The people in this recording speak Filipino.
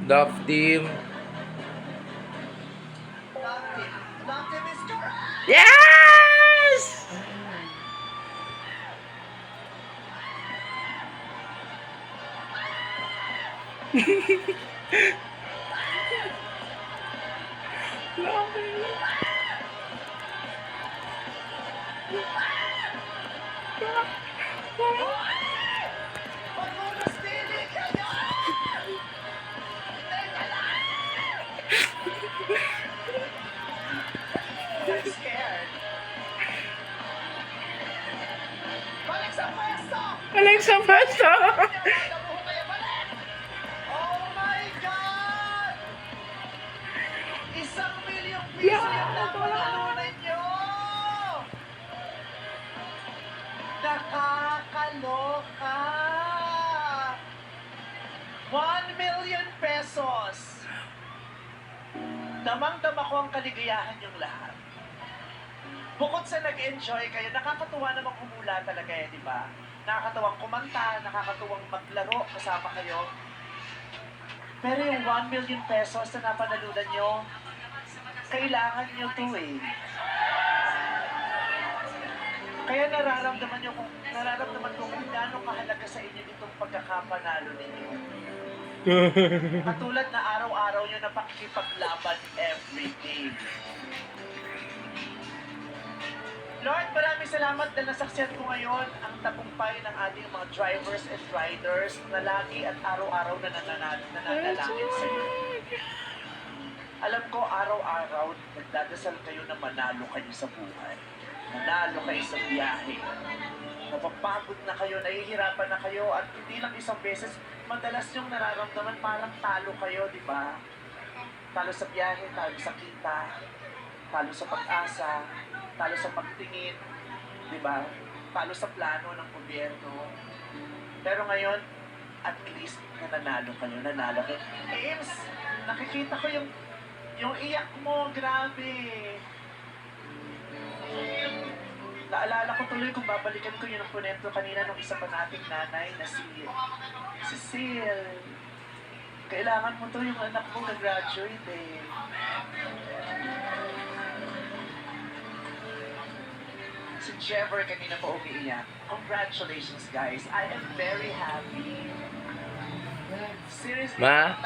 Love team. Love team is correct! Yes! Magmumustili kayo! Teka lang! I'm scared. Balik sa pwesto! Balik sa pwesto! Nabuho kayo balik! Oh my God! 1,000,000 piso yung napanalunan nyo! Nakakaloka! 1,000,000 pesos! Damang-dama ko ang kaligayahan yung lahat. Bukod sa nag-enjoy kayo, nakakatuwa namang humula talaga di ba? Nakakatuwang kumanta, nakakatuwang maglaro kasama kayo. Pero yung 1,000,000 pesos na napanalunan nyo, kailangan nyo to Kaya nararamdaman ko kung gaano kahalaga sa inyo itong pagkakapanalo ninyo. Katulad na araw-araw nyo na pakikipaglaban everyday. Lord, maraming salamat na nasaksihan ko ngayon ang tagumpay ng ating mga drivers and riders na lagi at araw-araw na nananalangin sa iyo. Alam ko, araw-araw, nagdadasal kayo na manalo kayo sa buhay. Manalo kayo sa biyahe. Napapagod na kayo, nahihirapan na kayo, at hindi lang isang beses, madalas yung nararamdaman parang talo kayo, di ba? Talo sa biyahe, talo sa kita, talo sa pag-asa, talo sa pagtingin, di ba? Talo sa plano ng gobyerno. Pero ngayon, at least nanalo kayo. Ames, nakikita ko yung iyak mo, grabe. Naalala ko tuloy kung babalikan ko yung kwento kanina ng isa pa nating nanay na si Cecile. Kailangan mo to, yung anak mo na-graduate Si Jever kanina po umiiyak. Congratulations guys. I am very happy. Seriously. Ma?